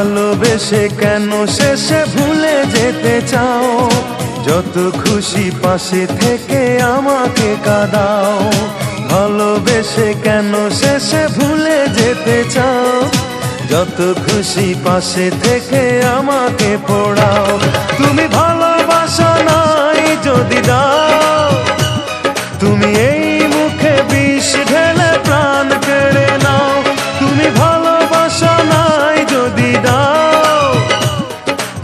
ভালোবেসে কেন শেষে ভুলে যেতে চাও? যত খুশি পাশে থেকে আমাকে কাঁদাও। ভালোবেসে কেন শেষে ভুলে যেতে চাও? যত খুশি পাশে থেকে আমাকে পোড়াও। তুমি ভালোবাসা নাই যদি দাও, তুমি এই মুখে বিষ ঢেলে প্রাণ কেড়ে নাও। তুমি ভালোবাসা নাই যদি দাও,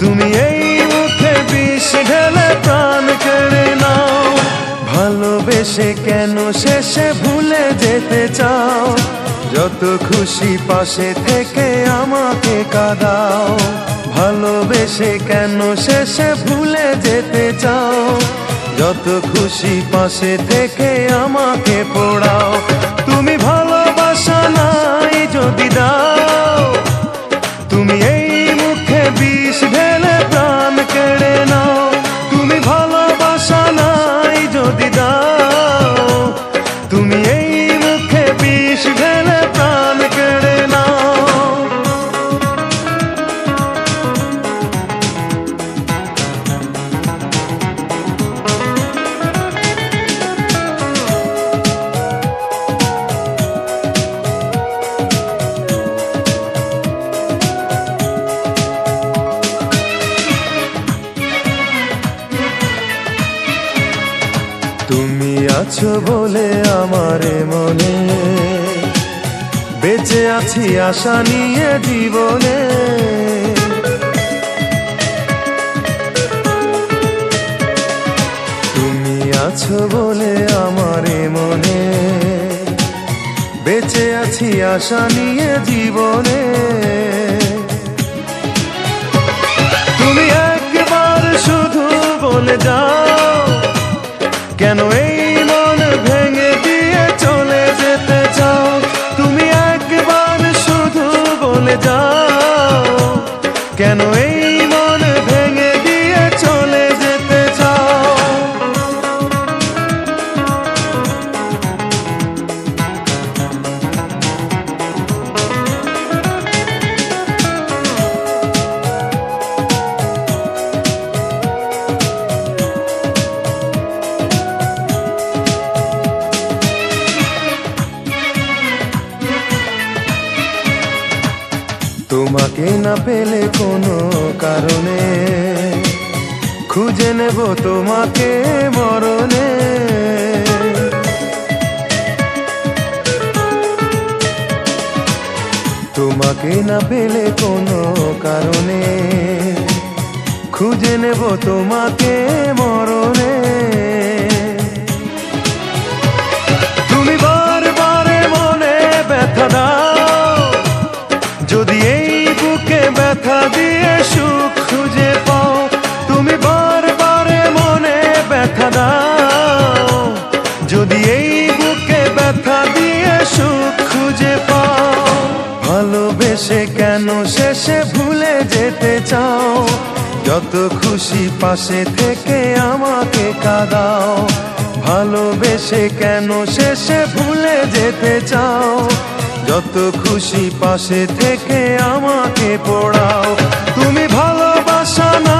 তুমি এই মুখে বিষ ঢেলে প্রাণ কেড়ে নাও। ভালোবেসে কেন শেষে ভুলে যেতে চাও? যত খুশি পাশে থেকে আমাকে কাঁদাও। ভালোবেসে কেন শেষে ভুলে যেতে চাও? যত খুশি পাশে থেকে আমাকে পোড়াও। তুমি ভালোবাসা নাই যদি দাও, তুমি এই মুখে বিষ ঢেলে প্রাণ কেড়ে নাও। তুমি ভালোবাসা নাই যদি দাও, তুমি এই মুখে বিষ ঢেলে প্রাণ কেড়ে নাও। তুমি আছো বলে আমার মনে বেঁচে আছি আশা নিয়ে জীবনে। তুমি আছো বলে আমার মনে বেঁচে আছি আশা নিয়ে জীবনে। তুমি একবার শুধু বলে যাও, কেন এই মন ভেঙে দিয়ে চলে যেতে চাও? তুমি একবার শুধু বলে যাও, কেন এই মন ভেঙে দিয়ে চলে যেতে চাও? তোমাকে না পেলে কোনো কারণে খুঁজে নেব তোমাকে মরণে। তোমাকে না পেলে কোনো কারণে খুঁজে নেব তোমাকে মরণে। তুমি বারবারে মনে ব্যথা দাও, যদি এই বুকে ব্যথা দিয়ে সুখ খুঁজে পাও। তুমি বারবারে মনে ব্যথা দাও, যদি এই বুকে ব্যথা দিয়ে সুখ খুঁজে পাও। ভালোবেসে কেন শেষে ভুলে যেতে চাও? যত খুশি পাশে থেকে আমাকে কাঁদাও। ভালোবেসে কেন শেষে ভুলে যেতে চাও? যত খুশি পাশে থেকে আমাকে পোড়াও। তুমি ভালোবাসা না